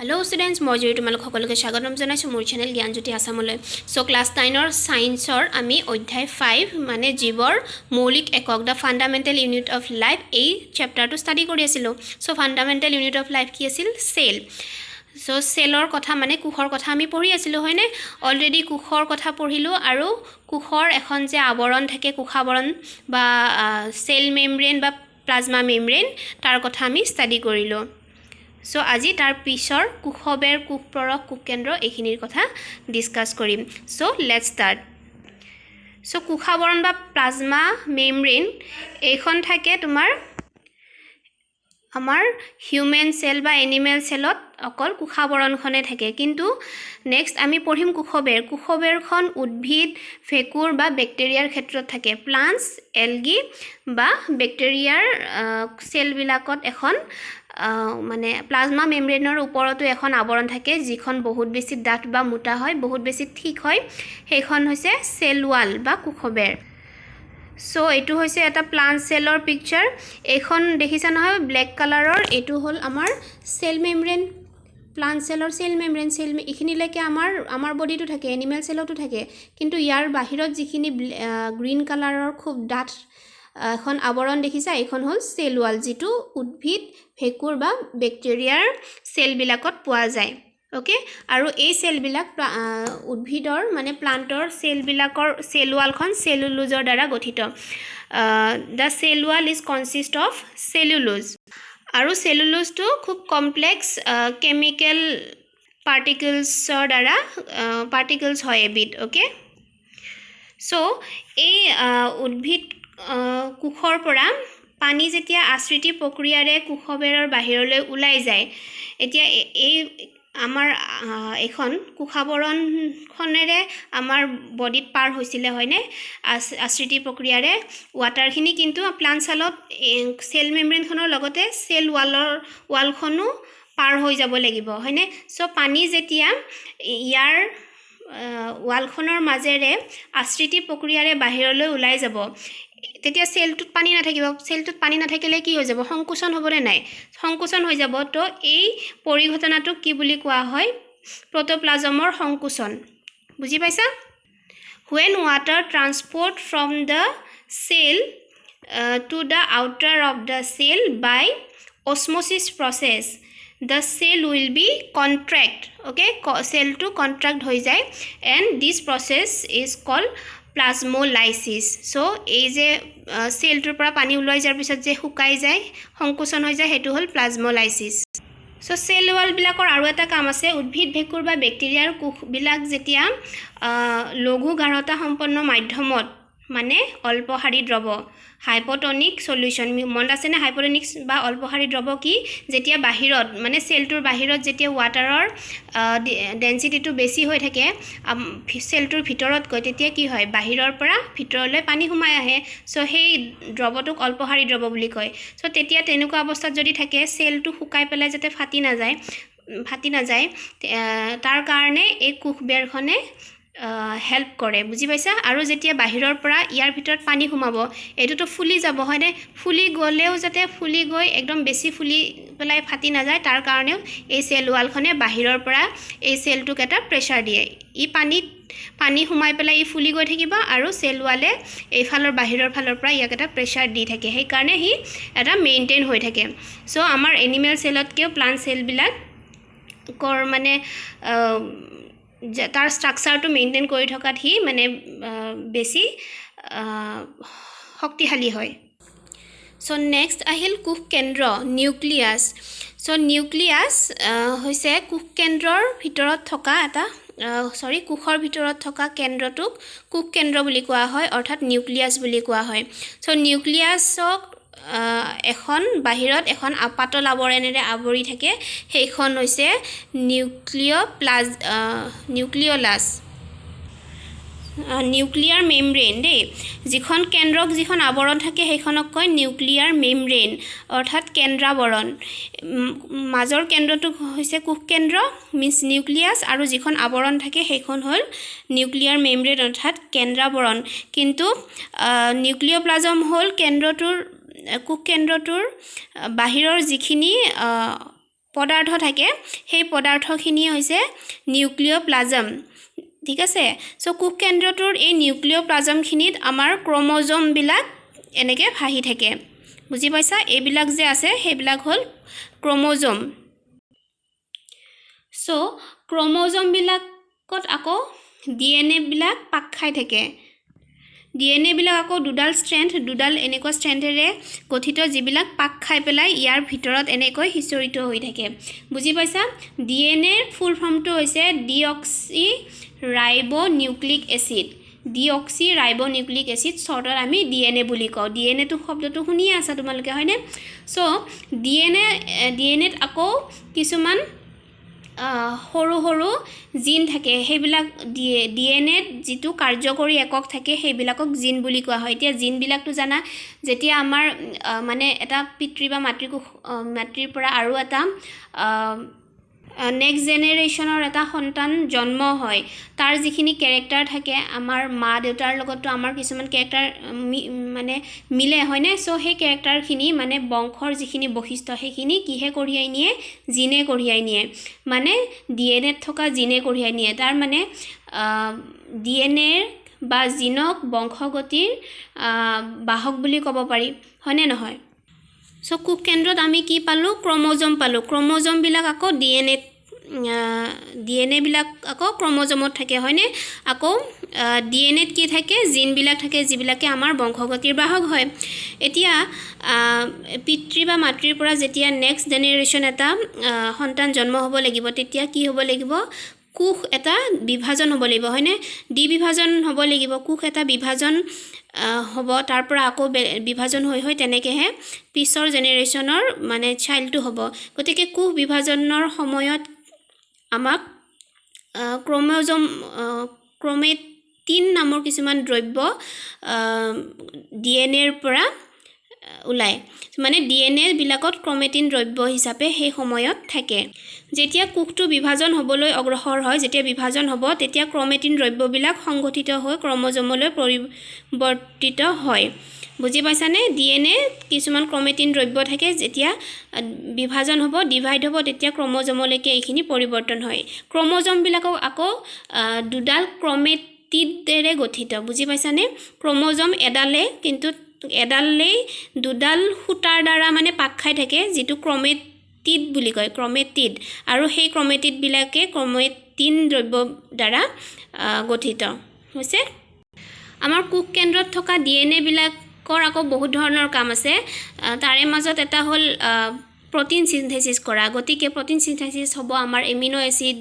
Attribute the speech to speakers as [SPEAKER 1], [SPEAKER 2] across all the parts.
[SPEAKER 1] Hello students मैं जय तुम्हारे सकलोके स्वागतम जानाइছো मोर चैनल ज्ञानज्योति आसामলৈ सो क्लास 9 साइंसर आमी अध्याय 5 माने जीवर मौलिक एকক the fundamental unit of life a chapter to study কৰি আছিলো so fundamental unit of life কি আছিল सेल सो सेलर कथा माने कुखर कथा आमी पঢ়ি আছিলো হয়নে অলরেডি कुखर कथा পঢ়িলো আৰু कुखर এখন যে আবৰণ থাকে কুখাবৰণ বা সেল মেমব্ৰেন বা প্লাজমা মেমব্ৰেন তাৰ কথা আমি স্টাডি কৰিলো सो আজি तार पिछर कुखबेर कुखप्ररक कुकेन्द्र एखिनिर कथा डिस्कास करिम सो लेट्स स्टार्ट सो कुखाबरण बा प्लाज्मा मेमब्रेन एखन थाके तुमार आमार ह्यूमन सेल बा एनिमल सेलत अकल कुखाबरणखने थाके किन्तु नेक्स्ट आमी पढ़िम कुखबेरखन उद्भिद फेकुर बा बैक्टेरियार क्षेत्रत थाके प्लान्ट्स एल्गी बा बैक्टेरियार सेल बिलाकत एखन माने प्लाज्मा मेमब्रेनर उपरतो এখন আবৰণ থাকে যিখন বহুত বেছি ডাঠ বা মোটা হয় বহুত বেছি ঠিক হয় সেইখন হৈছে সেল ওয়াল বা কুখবেৰ সো এটু হৈছে এটা প্লান্ট সেলৰ পিকচাৰ এখন দেখিছা নহয় ব্ল্যাক কালাৰৰ এটু হল আমাৰ সেল মেমব্ৰেন প্লান্ট সেলৰ সেল মেমব্ৰেন সেল ইখিনিলৈকে আমাৰ বডিটো থাকে এনিমেল সেলতো থাকে কিন্তু ইয়াৰ বাহিৰত যিখিনি গ্ৰীন কালাৰৰ খুব ডাঠ এখন আবৰণ দেখিছা এখন হল সেল ওয়াল যেটো উদ্ভিদ ফেকুৰ বা ব্যাকটেৰিয়াৰ সেল বিলাকত পোৱা যায় ওকে আৰু এই সেল বিলাক উদ্ভিদৰ মানে প্লান্টৰ সেল বিলাকৰ সেল ওয়ালখন সেলুলোজৰ দ্বাৰা গঠিত the cell wall is consist of cellulose আৰু সেলুলোজটো খুব কমপ্লেক্স কেমিক্যাল পাৰ্টিকলছৰ দ্বাৰা পাৰ্টিকলছ হয় এবিট ওকে সো এই উদ্ভিদ কুখৰ পৰা পানী যেতিয়া আশ্ৰিতি প্ৰক্ৰিয়াৰে কুখবেৰৰ বাহিৰলৈ ওলাই যায় এতিয়া এই আমাৰ এখন কুখাবৰণখনেৰে আমাৰ বডিত পাৰ হৈছিলে হয়নে আশ্ৰিতি প্ৰক্ৰিয়াৰে ওয়াটাৰখিনি কিন্তু প্লান্ট সেলত সেল মেমব্ৰেনখনৰ লগতে সেল ওয়ালখনো পাৰ হৈ যাব লাগিব হয়নে সো পানী যেতিয়া ইয়াৰ ওয়ালখনৰ মাজেৰে আশ্ৰিতি প্ৰক্ৰিয়াৰে বাহিৰলৈ ওলাই যাব তেতিয়া সেলটোত পানী নাথাকিব সেলটোত পানী নাথাকিলে কি হৈ যাব সংকোচন হ'বনে নাই সংকোচন হৈ যাব তো এই পৰিঘটনাটো কি বুলি কোৱা হয় প্ৰটোপ্লাজমৰ সংকোচন বুজি পাইছা when water transport from the cell to the outer of the cell by osmosis process the cell will be contract okay cell to contract হৈ যায় and this process is called প্লাজমোলাইসিস so এই যে সেলটোৰ পৰা পানী ওলাই যাৰ পিছত যে শুকাই যায় সংকোচন হৈ যায় হেতু হল প্লাজমোলাইসিস সো সেল ওয়াল বিলাকৰ আৰু এটা কাম আছে উদ্ভিদ ভেকুৰ বা ব্যাকটেৰিয়াৰ কোষ বিলাক যেতিয়া লঘু গাঢ়তা সম্পন্ন মাধ্যমত মানে অল্পহাৰী দ্ৰৱ হাইপোটনিক সলিউশন মন আছে না হাইপোটনিক বা অল্পহাৰী দ্ৰৱ কি যেতিয়া বাহিৰত মানে সেলটোৰ বাহিৰত যেতিয়া ওয়াটাৰৰ ডেনসিটিটো বেছি হৈ থাকে সেলটোৰ ভিতৰত গৈ তেতিয়া কি হয় বাহিৰৰ পৰা ভিতৰলৈ পানী সোমাই আহে সো সেই দ্ৰৱটোক অল্পহাৰী দ্ৰৱ বুলি কয় সো তেতিয়া তেনেকুৱা অৱস্থাত যদি থাকে সেলটো শুকাই পেলাই যাতে ফাটি নাযায় তাৰ কাৰণে এই কুখবেৰখনে হেল্প কৰে বুজি পাইছা আৰু যেতিয়া বাহিৰৰ পৰা ইয়াৰ ভিতৰত পানী সোমাব এটোটো ফুলি যাব হয়নে ফুলি গলেও যাতে ফুলি গৈ একদম বেছি ফুলি পেলাই ফাটি নাযায় তাৰ কাৰণেও এই সেল ওয়ালখনে বাহিৰৰ পৰা এই সেলটোক এটা প্ৰেসাৰ দিয়ে ই পানী সোমাই পেলাই ই ফুলি গৈ থাকিব আৰু সেল ওয়ালে এই ফালৰ বাহিৰৰ ফালৰ পৰা ইয়াক এটা প্ৰেসাৰ দি থাকে সেই কাৰণে হি এটা মেইনটেইন হৈ থাকে সো আমাৰ এনিমেল সেলতকেও প্লান্ট সেল বিলাক কৰ মানে তাৰ স্ট্ৰাকচাৰটো মেইনটেইন কৰি থকাত হি মানে বেছি শক্তিশালী হয় সো নেক্সট আহিল কুখ কেন্দ্ৰ নিউক্লিয়াছ সো নিউক্লিয়াছ হৈছে কুখ কেন্দ্ৰৰ ভিতৰত থকা এটা কুখৰ ভিতৰত থকা কেন্দ্ৰটোক কুখ কেন্দ্ৰ বুলি কোৱা হয় অৰ্থাৎ নিউক্লিয়াছ বুলি কোৱা হয় সো নিউক্লিয়াছক এখন বাহিৰত এখন পাতল আৱৰণেৰে আৱৰি থাকে সেইখন হৈছে নিউক্লিয়লাছ নিউক্লিয়াৰ মেমব্ৰেন দে যিখন কেন্দ্ৰক যিখন আৱৰণ থাকে সেইখনক কয় নিউক্লিয়াৰ মেমব্ৰেন অৰ্থাৎ কেন্দ্ৰাৱৰণ মাজৰ কেন্দ্ৰটো হৈছে কুখ কেন্দ্ৰ মিন্স নিউক্লিয়াছ আৰু যিখন আৱৰণ থাকে সেইখন হল নিউক্লিয়াৰ মেমব্ৰেন অৰ্থাৎ কেন্দ্ৰাৱৰণ কিন্তু নিউক্লিওপ্লাজম হল কেন্দ্ৰটোৰ কুখ কেন্দ্ৰটোৰ বাহিৰৰ যিখিনি পদাৰ্থ থাকে সেই পদাৰ্থখিনি হৈছে নিউক্লিওপ্লাজম ঠিক আছে সো কোষ কেন্দ্ৰটোৰ এই নিউক্লিওপ্লাজমখিনিত আমাৰ ক্ৰোমোজোমবিলাক এনেকৈ ভাহি থাকে বুজি পাইছা এইবিলাক যে আছে সেইবিলাক হ'ল ক্ৰোমোজোম সো ক্ৰোমোজোমবিলাকত আকৌ ডিএনএ বিলাক পাক খাই থাকে ডিএনএ বিলাক আকৌ দুডাল এনেকুৱা ষ্ট্ৰেণ্ডেৰে গঠিত যিবিলাক পাক খাই পেলাই ইয়াৰ ভিতৰত এনেকৈ হিচৰিত হৈ থাকে বুজি পাইছা ডিএনএৰ ফুল ফৰ্মটো হৈছে ডিঅক্সি ৰাইবোনিউক্লিক এসিড ডিঅক্সি ৰাইবোনিউক্লিক এসিড শৰ্টত আমি ডিএনএ বুলি কওঁ ডিএনএ টো শব্দটো শুনিয়ে আছা তোমালোকে হয়নে সো ডিএনএত আকৌ কিছুমান সৰু সৰু জিন থাকে সেইবিলাক ডিএনএত যিটো কাৰ্যকৰী একক থাকে সেইবিলাকক জিন বুলি কোৱা হয় এতিয়া জিনবিলাকটো জানা যেতিয়া আমাৰ মানে এটা পিতৃ বা মাতৃৰ পৰা আৰু এটা নেক্সট জেনেৰেশ্যনৰ এটা সন্তান জন্ম হয় তাৰ যিখিনি ক্যাৰেক্টাৰ থাকে আমাৰ মা দেউতাৰ লগতো আমাৰ কিছুমান ক্যাৰেক্টাৰ মানে মিলে হয়নে সো সেই ক্যাৰেক্টাৰখিনি মানে বংশৰ যিখিনি বৈশিষ্ট্য সেইখিনি কিহে কঢ়িয়াই নিয়ে জিনে কঢ়িয়াই নিয়ে মানে ডিএনএত থকা জিনে কঢ়িয়াই নিয়ে তাৰ মানে ডিএনএৰ বা জিনক বংশগতিৰ বাহক বুলি ক'ব পাৰি হয়নে নহয় সো কোষ কেন্দ্ৰত আমি কি পালো ক্ৰোমোজোম পালো ক্ৰোমোজোম বিলাক আকৌ ডিএনএ বিলাক আকৌ ক্ৰোমোজোমত থাকে হয়নে আকৌ ডিএনএত কি থাকে জিন বিলাক থাকে যিবিলাকে আমাৰ বংশগতিৰ বাহক হয় এতিয়া পিতৃ বা মাতৃৰ পৰা যেতিয়া নেক্সট জেনেৰেশ্যন এটা সন্তান জন্ম হ'ব লাগিব তেতিয়া কি হ'ব লাগিব কোষ এটা বিভাজন হ'ব লাগিব হয়নে ডি বিভাজন হ'ব লাগিব কোষ এটা বিভাজন হ'ব তাৰ পৰা আকৌ বিভাজন হৈ তেনেকেহে পিছৰ জেনেৰেশ্যনৰ মানে চাইল্ডটো হ'ব গতিকে কোষ বিভাজনৰ সময়ত আমাক ক্ৰোমেটিন নামৰ কিছুমান দ্ৰব্য ডিএনএৰ পৰা ওলায় মানে ডিএনএ বিলাকত ক্ৰোমেটিন দ্ৰব্য হিচাপে সেই সময়ত থাকে যেতিয়া কোষটো বিভাজন হ'বলৈ অগ্ৰসৰ হয় যেতিয়া বিভাজন হ'ব তেতিয়া ক্ৰোমেটিন দ্ৰব্যবিলাক সংগঠিত হৈ ক্ৰোমোজোমলৈ পৰিৱৰ্তিত হয় বুজি পাইছানে ডিএনএ কিছুমান ক্ৰোমেটিন দ্ৰব্য থাকে যেতিয়া বিভাজন হ'ব ডিভাইড হ'ব তেতিয়া ক্ৰোমোজোমলৈকে এইখিনি পৰিৱৰ্তন হয় ক্ৰোমোজোমবিলাকক আকৌ দুডাল ক্ৰোমেটিডেৰে গঠিত বুজি পাইছানে ক্ৰোমোজোম এডালেই দুডাল সূতাৰ দ্বাৰা মানে পাক খাই থাকে যিটো ক্ৰোমেটিড বুলি কয় ক্ৰোমেটিড আৰু সেই ক্ৰোমেটিডবিলাকে ক্ৰোমেটিন দ্ৰব্য দ্বাৰা গঠিত হৈছে আমাৰ কোষ কেন্দ্ৰত থকা ডিএনএ বিলাকৰ আকৌ বহুত ধৰণৰ কাম আছে তাৰে মাজত এটা হ'ল প্ৰটিন সিনথেসিস কৰা গতিকে প্ৰটিন সিনথেসিস হ'ব আমাৰ এমিনো এছিড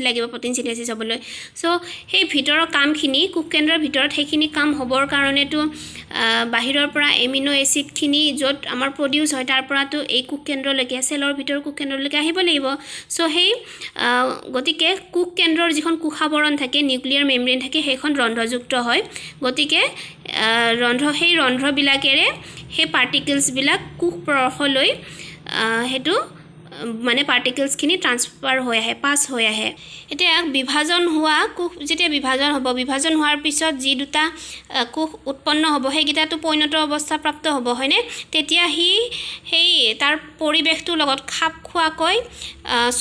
[SPEAKER 1] লাগিব প্ৰটিন সিনথেসিস হ'বলৈ সো সেই ভিতৰৰ কামখিনি কোষ কেন্দ্ৰৰ ভিতৰত সেইখিনি কাম হ'বৰ কাৰণেতো বাহিৰৰ পৰা এমিনো এছিডখিনি য'ত আমাৰ প্ৰডিউস হয় তাৰ পৰাতো এই কোষ কেন্দ্ৰলৈকে সেলৰ ভিতৰৰ কোষ কেন্দ্ৰলৈকে আহিব লাগিব সো সেই গতিকে কোষ কেন্দ্ৰৰ যিখন কোষাবৰণ থাকে নিউক্লিয়াৰ মেমব্ৰেন থাকে সেইখন ৰন্ধ্ৰযুক্ত হয় গতিকে সেই ৰন্ধ্ৰবিলাকেৰে সেই পাৰ্টিকলছবিলাক কোষ পৰশলৈ হেতু মানে পাৰ্টিকলছখিনি ট্ৰান্সফাৰ হৈ আহে পাছ হৈ আহে এতিয়া বিভাজন হোৱা কোষ যেতিয়া বিভাজন হ'ব বিভাজন হোৱাৰ পিছত যি দুটা কোষ উৎপন্ন হ'ব সেইকেইটাটো পৈণত অৱস্থা প্ৰাপ্ত হ'ব হয়নে তেতিয়া সেই তাৰ পৰিৱেশটোৰ লগত খাপ খোৱাকৈ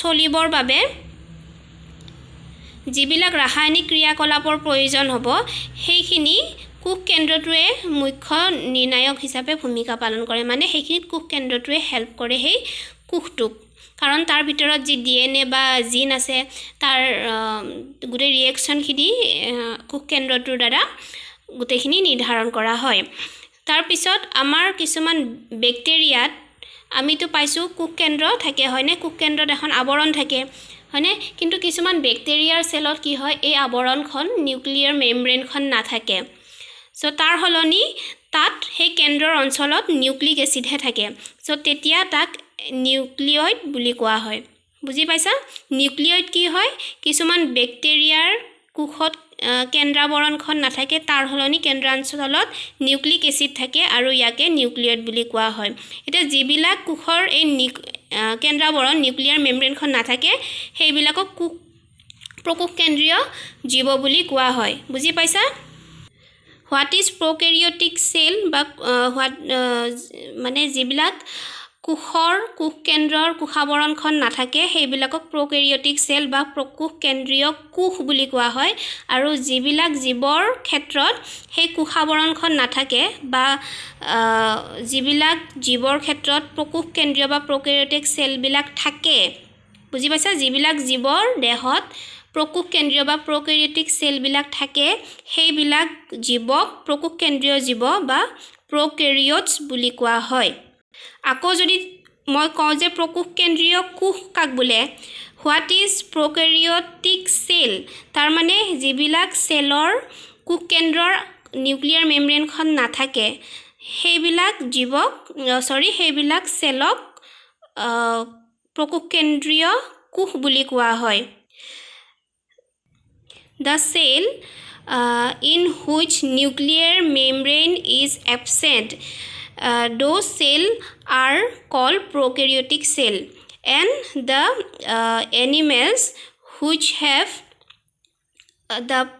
[SPEAKER 1] চলিবৰ বাবে যিবিলাক ৰাসায়নিক ক্ৰিয়াকলাপৰ প্ৰয়োজন হ'ব সেইখিনি কোষ কেন্দ্ৰটোৱে মুখ্য নিৰ্ণায়ক হিচাপে ভূমিকা পালন কৰে মানে সেইখিনিত কোষ কেন্দ্ৰটোৱে হেল্প কৰে সেই কোষটোক কাৰণ তাৰ ভিতৰত যি ডিএনএ বা জিন আছে তাৰ গোটেই ৰিয়েকশ্যনখিনি কোষ কেন্দ্ৰটোৰ দ্বাৰা গোটেইখিনি নিৰ্ধাৰণ কৰা হয় তাৰ পিছত আমাৰ কিছুমান বেক্টেৰিয়াত আমিতো পাইছোঁ কোষ কেন্দ্ৰ থাকে হয়নে কোষ কেন্দ্ৰত এখন আৱৰণ থাকে হয়নে কিন্তু কিছুমান বেক্টেৰিয়াৰ সেলত কি হয় এই আৱৰণখন নিউক্লিয়াৰ মেমব্ৰেনখন নাথাকে সো তাৰ হলনি তাত সেই কেন্দ্ৰৰ অঞ্চলত নিউক্লিক এছিডহে থাকে সো তেতিয়া তাক নিউক্লিয়ইড বুলি কোৱা হয় বুজি পাইছা নিউক্লিয়ইড কি হয় কিছুমান বেক্টেৰিয়াৰ কোষত কেন্দ্ৰাৱৰণখন নাথাকে তাৰ হলনি কেন্দ্ৰাঞ্চলত নিউক্লিক এছিড থাকে আৰু ইয়াকে নিউক্লিয়ইড বুলি কোৱা হয় এটা যিবিলাক কোষৰ এই কেন্দ্ৰাৱৰণ নিউক্লিয়াৰ মেমব্ৰেনখন নাথাকে সেইবিলাকক প্ৰকোষ কেন্দ্ৰীয় জীৱ বুলি কোৱা হয় বুজি পাইছা হোৱাট ইজ প্ৰকেৰিয়টিক সেল বা মানে যিবিলাক কোষৰ কোষ কেন্দ্ৰৰ কোষাবৰণখন নাথাকে সেইবিলাকক প্ৰকেৰিয়টিক সেল বা কোষ কেন্দ্ৰীয় কোষ বুলি কোৱা হয় আৰু যিবিলাক জীৱৰ ক্ষেত্ৰত সেই কোষাবৰণখন নাথাকে বা যিবিলাক জীৱৰ ক্ষেত্ৰত প্ৰকোষ কেন্দ্ৰীয় বা প্ৰকেৰিয়টিক সেলবিলাক থাকে বুজি পাইছা যিবিলাক জীৱৰ দেহত প্ৰকোষ কেন্দ্ৰীয় বা প্ৰকেৰিয়টিক সেলবিলাক থাকে সেইবিলাক জীৱক প্ৰকোষ কেন্দ্ৰীয় জীৱ বা প্ৰকেৰিয়টছ বুলি কোৱা হয় আকৌ যদি মই কওঁ যে প্ৰকোষ কেন্দ্ৰীয় কোষ কাক বোলে হোৱাট ইজ প্ৰকেৰিয়টিক সেল তাৰ মানে যিবিলাক সেলৰ কোষ কেন্দ্ৰৰ নিউক্লিয়াৰ মেমব্ৰেনখন নাথাকে সেইবিলাক জীৱক সেইবিলাক সেলক প্ৰকোষ কেন্দ্ৰীয় কোষ বুলি কোৱা হয় The cell in which nuclear membrane is absent, those cells are called prokaryotic cell, and the animals which have the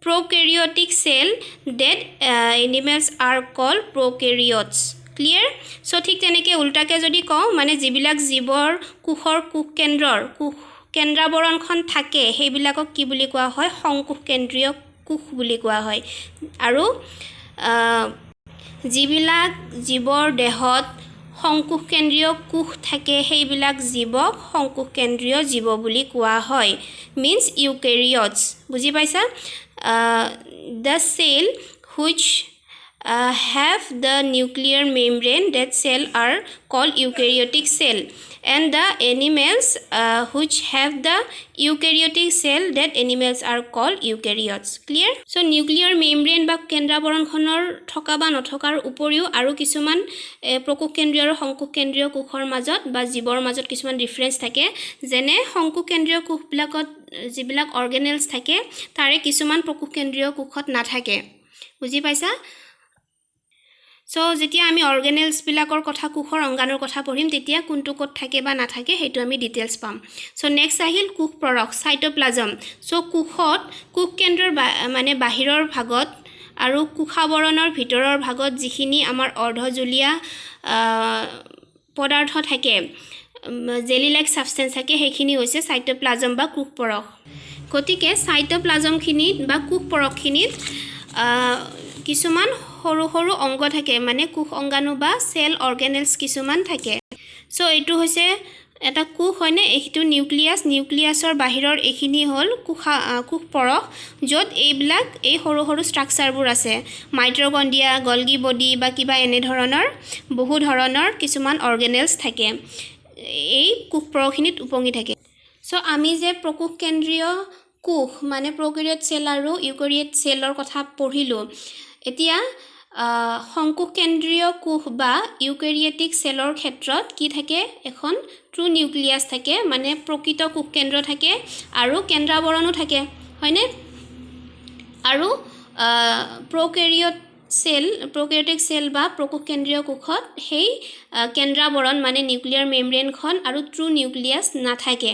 [SPEAKER 1] prokaryotic cell, that animals are called prokaryotes. Clear? So ঠিক তেনেকৈ উল্টাকে যদি কওঁ মানে যিবিলাক জীৱৰ কোষৰ কোষ কেন্দ্ৰৰ কেন্দ্ৰাবৰণখন থাকে সেইবিলাকক কি বুলি কোৱা হয় সংকোষ কেন্দ্ৰীয় কোষ বুলি কোৱা হয় আৰু যিবিলাক জীৱৰ দেহত সংকোষ কেন্দ্ৰীয় কোষ থাকে সেইবিলাক জীৱক সংকোষ কেন্দ্ৰীয় জীৱ বুলি কোৱা হয় means eukaryotes বুজি পাইছা the cell which have the nuclear membrane that cell are called eukaryotic cell and the animals which have the eukaryotic cell that animals are called eukaryotes clear so nuclear membrane বা কেন্দ্ৰাবৰণখনৰ থকা বা নথকাৰ উপৰিও আৰু কিছুমান প্ৰকোষ কেন্দ্ৰীয় আৰু সংকোষ কেন্দ্ৰীয় কোষৰ মাজত বা জীৱৰ মাজত কিছুমান ডিফাৰেন্স থাকে যেনে সংকোষ কেন্দ্ৰীয় কোষবিলাকত যিবিলাক অৰ্গেনেলছ থাকে তাৰে কিছুমান প্ৰকোষ কেন্দ্ৰীয় কোষত নাথাকে বুজি পাইছা So যেতিয়া আমি অৰ্গেনেলছ বিলাকৰ কথা কোষৰ অংগাণুৰ কথা পঢ়িম তেতিয়া কোনটো ক'ত থাকে বা নাথাকে হেতু আমি ডিটেইলছ পাম সো নেক্সট আহিল কোষ পৰক সাইটোপ্লাজম সো কোষত কোষ কেন্দ্ৰৰ মানে বাহিৰৰ ভাগত আৰু কোষাবৰণৰ ভিতৰৰ ভাগত যিখিনি আমাৰ অৰ্ধজলীয়া পদাৰ্থ থাকে জেলি লাইক সাবষ্টেন্স থাকে সেইখিনি হৈছে সাইটোপ্লাজম বা কোষ পৰক গতিকে সাইটোপ্লাজমখিনিত বা কোষ পৰকখিনিত কিছুমান সৰু সৰু অংগ থাকে মানে কোষ অংগাণু বা সেল অৰ্গেনেলছ কিছুমান থাকে সো এটো হৈছে এটা কোষ হয়নে এইটো নিউক্লিয়াছৰ বাহিৰৰ এখিনি হল কোষ পৰক যত এইবিলাক এই সৰু সৰু ষ্ট্ৰাকচাৰবোৰ আছে মাইট্ৰকন্ড্ৰিয়া গলগি বডি বা কিবা এনে ধৰণৰ বহু ধৰণৰ কিছুমান অৰ্গেনেলছ থাকে এই কোষ পৰকখিনিত উপঙি থাকে সো আমি যে প্ৰকোষ কেন্দ্ৰীয় কোষ মানে প্ৰকেৰিয়ট সেল আৰু ইউকেৰিয়ট সেলৰ কথা পঢ়িলো এতিয়া সংকোষ কেন্দ্ৰীয় কোষ বা ইউকেৰিয়টিক সেলৰ ক্ষেত্ৰত কি থাকে এখন ট্ৰু নিউক্লিয়াছ থাকে মানে প্ৰকৃত কোষ কেন্দ্ৰ থাকে আৰু কেন্দ্ৰাবৰণো থাকে হয়নে আৰু প্ৰকেৰিয়টিক সেল বা প্ৰকোষ কেন্দ্ৰীয় কোষত সেই কেন্দ্ৰাবৰণ মানে নিউক্লিয়াৰ মেমব্ৰেনখন আৰু ট্ৰু নিউক্লিয়াছ নাথাকে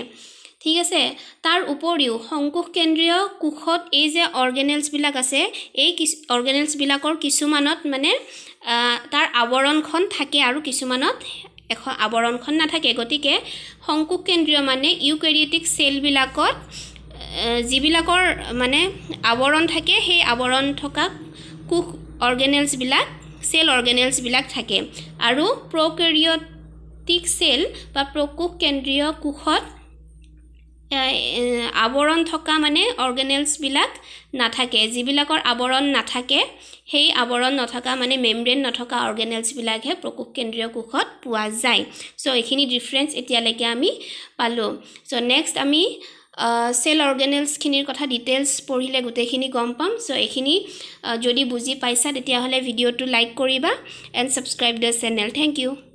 [SPEAKER 1] ঠিক আছে তাৰ উপৰিও সংকোষ কেন্দ্ৰীয় কোষত এই যে অৰ্গেনেলছ বিলাক আছে এই অৰ্গেনেলছ বিলাকৰ কিছুমানত মানে তাৰ আৱৰণখন থাকে আৰু কিছুমানত এখন আৱৰণখন নাথাকে গতিকে সংকোষ কেন্দ্ৰীয় মানে ইউকেৰিয়টিক সেল বিলাকত যিবিলাকৰ মানে আৱৰণ থাকে সেই আৱৰণ থকা কোষ অৰ্গেনেলছ বিলাক সেল অৰ্গেনেলছ বিলাক থাকে আৰু প্ৰকেৰিয়টিক সেল বা প্ৰকোষ কেন্দ্ৰীয় কোষত আৱৰণ থকা মানে অৰ্গেনেলছ বিলাক নাথাকে যিবিলাকৰ আৱৰণ নাথাকে সেই আৱৰণ নথকা মানে মেমব্ৰেন নথকা অৰ্গেনেলছ বিলাকহে প্ৰকোষ কেন্দ্ৰীয় কোষত পোৱা যায় সো এইখিনি ডিফাৰেন্স এতিয়ালৈকে আমি পালো সো নেক্সট আমি সেল অৰ্গেনেলছ খিনিৰ কথা ডিটেইলছ পঢ়িলে গোটেইখিনি গম পাম সো এইখিনি যদি বুজি পাইছা তেতিয়া হলে ভিডিওটো লাইক কৰিবা and subscribe the channel thank U